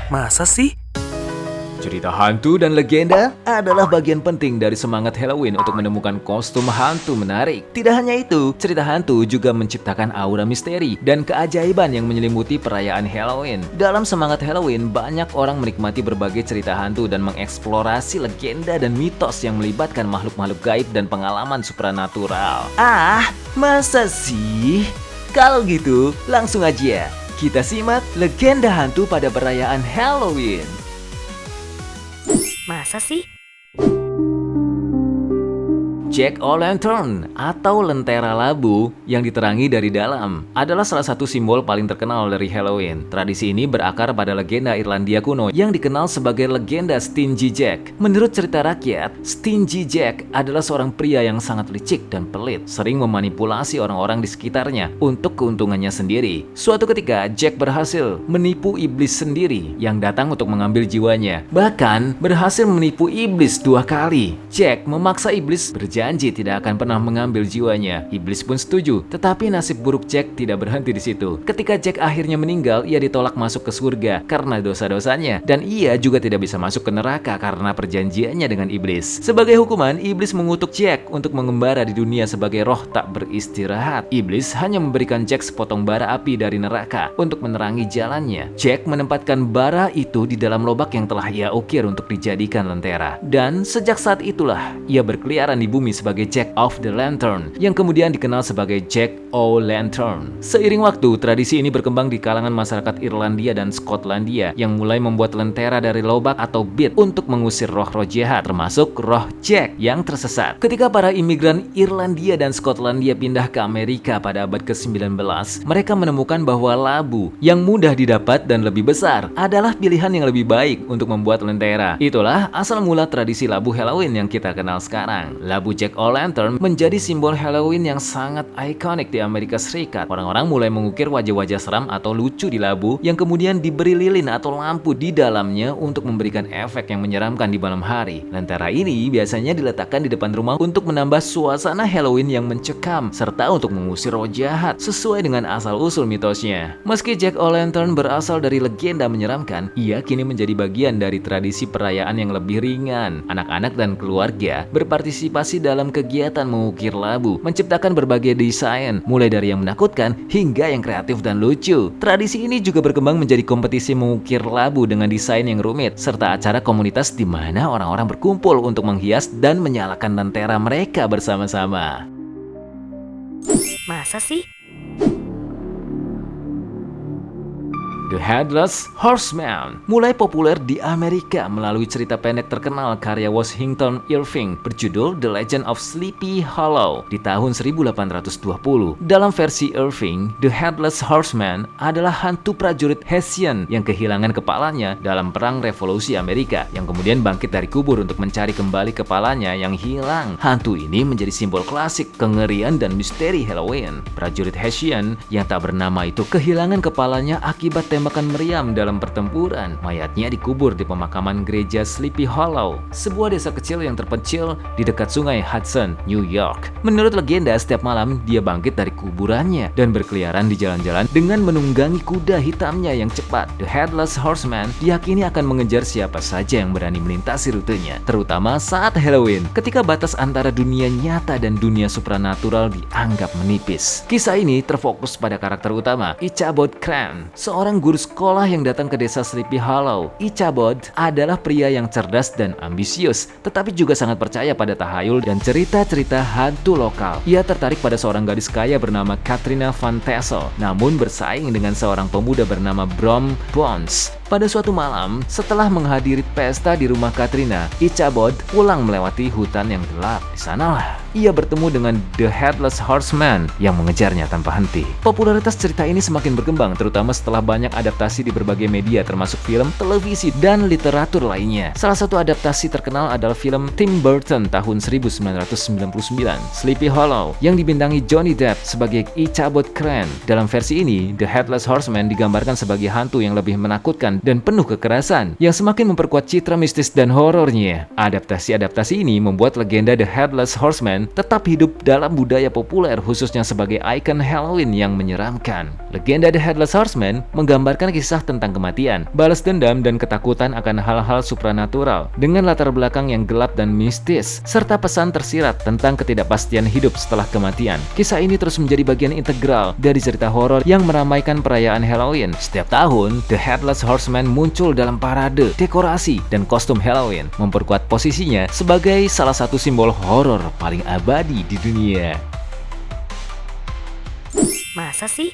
Masa sih? Cerita hantu dan legenda adalah bagian penting dari semangat Halloween untuk menemukan kostum hantu menarik. Tidak hanya itu, cerita hantu juga menciptakan aura misteri dan keajaiban yang menyelimuti perayaan Halloween. Dalam semangat Halloween, banyak orang menikmati berbagai cerita hantu dan mengeksplorasi legenda dan mitos yang melibatkan makhluk-makhluk gaib dan pengalaman supranatural. Ah, masa sih? Kalau gitu, langsung aja kita simak legenda hantu pada perayaan Halloween. Masa sih? Jack-o'-lantern atau lentera labu yang diterangi dari dalam adalah salah satu simbol paling terkenal dari Halloween. Tradisi ini berakar pada legenda Irlandia kuno yang dikenal sebagai legenda Stingy Jack. Menurut cerita rakyat, Stingy Jack adalah seorang pria yang sangat licik dan pelit, sering memanipulasi orang-orang di sekitarnya untuk keuntungannya sendiri. Suatu ketika, Jack berhasil menipu iblis sendiri yang datang untuk mengambil jiwanya. Bahkan, berhasil menipu iblis 2 kali. Jack memaksa iblis berjanji tidak akan pernah mengambil jiwanya. Iblis pun setuju, tetapi nasib buruk Jack tidak berhenti di situ. Ketika Jack akhirnya meninggal, ia ditolak masuk ke surga karena dosa-dosanya, dan ia juga tidak bisa masuk ke neraka karena perjanjiannya dengan iblis. Sebagai hukuman, iblis mengutuk Jack untuk mengembara di dunia sebagai roh tak beristirahat. Iblis hanya memberikan Jack sepotong bara api dari neraka untuk menerangi jalannya. Jack menempatkan bara itu di dalam lobak yang telah ia ukir untuk dijadikan lentera. Dan sejak saat itulah ia berkeliaran di bumi sebagai Jack of the Lantern yang kemudian dikenal sebagai Jack-o'-lantern. Seiring waktu, tradisi ini berkembang di kalangan masyarakat Irlandia dan Skotlandia yang mulai membuat lentera dari lobak atau bit untuk mengusir roh-roh jahat, termasuk roh Jack yang tersesat. Ketika para imigran Irlandia dan Skotlandia pindah ke Amerika pada abad ke-19, mereka menemukan bahwa labu yang mudah didapat dan lebih besar adalah pilihan yang lebih baik untuk membuat lentera. Itulah asal mula tradisi labu Halloween yang kita kenal sekarang. Labu Jack-o'-lantern menjadi simbol Halloween yang sangat ikonik di Amerika Serikat. Orang-orang mulai mengukir wajah-wajah seram atau lucu di labu yang kemudian diberi lilin atau lampu di dalamnya untuk memberikan efek yang menyeramkan di malam hari. Lentera ini biasanya diletakkan di depan rumah untuk menambah suasana Halloween yang mencekam serta untuk mengusir roh jahat sesuai dengan asal-usul mitosnya. Meski Jack-o'-lantern berasal dari legenda menyeramkan, ia kini menjadi bagian dari tradisi perayaan yang lebih ringan. Anak-anak dan keluarga berpartisipasi dalam kegiatan mengukir labu, menciptakan berbagai desain, mulai dari yang menakutkan hingga yang kreatif dan lucu. Tradisi ini juga berkembang menjadi kompetisi mengukir labu dengan desain yang rumit, serta acara komunitas di mana orang-orang berkumpul untuk menghias dan menyalakan lentera mereka bersama-sama. Masa sih? The Headless Horseman mulai populer di Amerika melalui cerita pendek terkenal karya Washington Irving berjudul The Legend of Sleepy Hollow di tahun 1820. Dalam versi Irving, The Headless Horseman adalah hantu prajurit Hessian yang kehilangan kepalanya dalam Perang Revolusi Amerika, yang kemudian bangkit dari kubur untuk mencari kembali kepalanya yang hilang. Hantu ini menjadi simbol klasik kengerian dan misteri Halloween. Prajurit Hessian yang tak bernama itu kehilangan kepalanya akibat tembakan meriam dalam pertempuran. Mayatnya dikubur di pemakaman gereja Sleepy Hollow, sebuah desa kecil yang terpencil di dekat sungai Hudson, New York. Menurut legenda, setiap malam dia bangkit dari kuburannya dan berkeliaran di jalan-jalan dengan menunggangi kuda hitamnya yang cepat. The Headless Horseman diyakini akan mengejar siapa saja yang berani melintasi rutenya, terutama saat Halloween, ketika batas antara dunia nyata dan dunia supranatural dianggap menipis. Kisah ini terfokus pada karakter utama, Ichabod Crane, seorang guru sekolah yang datang ke desa Sleepy Hollow. Ichabod adalah pria yang cerdas dan ambisius, tetapi juga sangat percaya pada tahayul dan cerita-cerita hantu lokal. Ia tertarik pada seorang gadis kaya bernama Katrina Van Tassel, namun bersaing dengan seorang pemuda bernama Brom Bones. Pada suatu malam, setelah menghadiri pesta di rumah Katrina, Ichabod pulang melewati hutan yang gelap. Di sanalah ia bertemu dengan The Headless Horseman yang mengejarnya tanpa henti. Popularitas cerita ini semakin berkembang, terutama setelah banyak adaptasi di berbagai media termasuk film, televisi, dan literatur lainnya. Salah satu adaptasi terkenal adalah film Tim Burton tahun 1999, Sleepy Hollow, yang dibintangi Johnny Depp sebagai Ichabod Crane. Dalam versi ini, The Headless Horseman digambarkan sebagai hantu yang lebih menakutkan dan penuh kekerasan, yang semakin memperkuat citra mistis dan horornya. Adaptasi-adaptasi ini membuat legenda The Headless Horseman kematian tetap hidup dalam budaya populer, khususnya sebagai ikon Halloween yang menyeramkan. Legenda The Headless Horseman menggambarkan kisah tentang kematian, balas dendam, dan ketakutan akan hal-hal supranatural dengan latar belakang yang gelap dan mistis, serta pesan tersirat tentang ketidakpastian hidup setelah kematian. Kisah ini terus menjadi bagian integral dari cerita horor yang meramaikan perayaan Halloween. Setiap tahun, The Headless Horseman muncul dalam parade, dekorasi, dan kostum Halloween, memperkuat posisinya sebagai salah satu simbol horor paling abadi di dunia. Masa sih?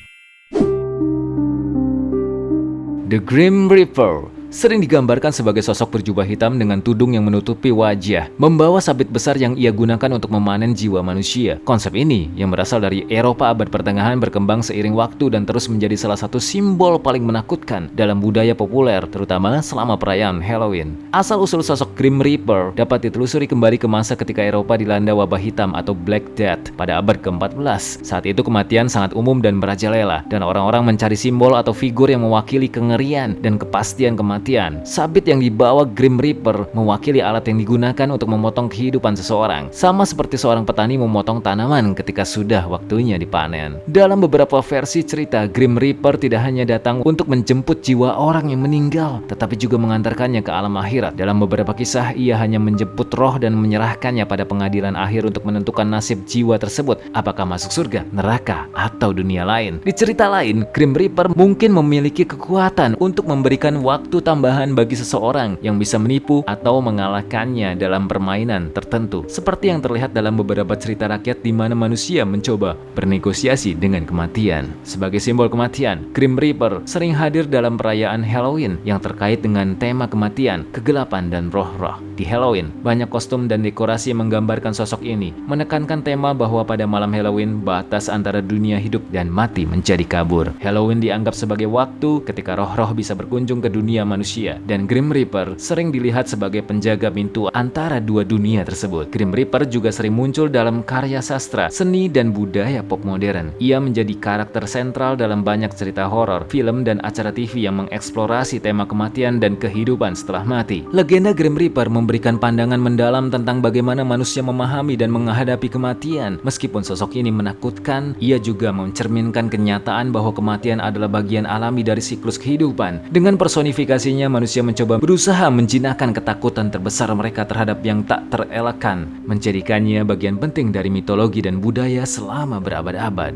The Grim Reaper sering digambarkan sebagai sosok berjubah hitam dengan tudung yang menutupi wajah, membawa sabit besar yang ia gunakan untuk memanen jiwa manusia. Konsep ini, yang berasal dari Eropa abad pertengahan, berkembang seiring waktu dan terus menjadi salah satu simbol paling menakutkan dalam budaya populer, terutama selama perayaan Halloween. Asal-usul sosok Grim Reaper dapat ditelusuri kembali ke masa ketika Eropa dilanda wabah hitam atau Black Death pada abad ke-14. Saat itu kematian sangat umum dan merajalela, dan orang-orang mencari simbol atau figur yang mewakili kengerian dan kepastian kematian. Sabit yang dibawa Grim Reaper mewakili alat yang digunakan untuk memotong kehidupan seseorang, sama seperti seorang petani memotong tanaman ketika sudah waktunya dipanen. Dalam beberapa versi cerita, Grim Reaper tidak hanya datang untuk menjemput jiwa orang yang meninggal, tetapi juga mengantarkannya ke alam akhirat. Dalam beberapa kisah, ia hanya menjemput roh dan menyerahkannya pada pengadilan akhir untuk menentukan nasib jiwa tersebut, apakah masuk surga, neraka, atau dunia lain. Di cerita lain, Grim Reaper mungkin memiliki kekuatan untuk memberikan waktu tambahan bagi seseorang yang bisa menipu atau mengalahkannya dalam permainan tertentu, seperti yang terlihat dalam beberapa cerita rakyat di mana manusia mencoba bernegosiasi dengan kematian. Sebagai simbol kematian, Grim Reaper sering hadir dalam perayaan Halloween yang terkait dengan tema kematian, kegelapan, dan roh-roh. Di Halloween, banyak kostum dan dekorasi yang menggambarkan sosok ini, menekankan tema bahwa pada malam Halloween, batas antara dunia hidup dan mati menjadi kabur. Halloween dianggap sebagai waktu ketika roh-roh bisa berkunjung ke dunia manusia, dan Grim Reaper sering dilihat sebagai penjaga pintu antara dua dunia tersebut. Grim Reaper juga sering muncul dalam karya sastra, seni, dan budaya pop modern. Ia menjadi karakter sentral dalam banyak cerita horor, film, dan acara TV yang mengeksplorasi tema kematian dan kehidupan setelah mati. Legenda Grim Reaper memberikan pandangan mendalam tentang bagaimana manusia memahami dan menghadapi kematian. Meskipun sosok ini menakutkan, ia juga mencerminkan kenyataan bahwa kematian adalah bagian alami dari siklus kehidupan. Dengan personifikasinya, manusia mencoba berusaha menjinakkan ketakutan terbesar mereka terhadap yang tak terelakkan, menjadikannya bagian penting dari mitologi dan budaya selama berabad-abad.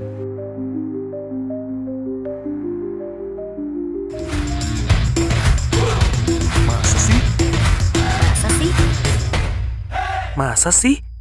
Masa sih? Masa sih?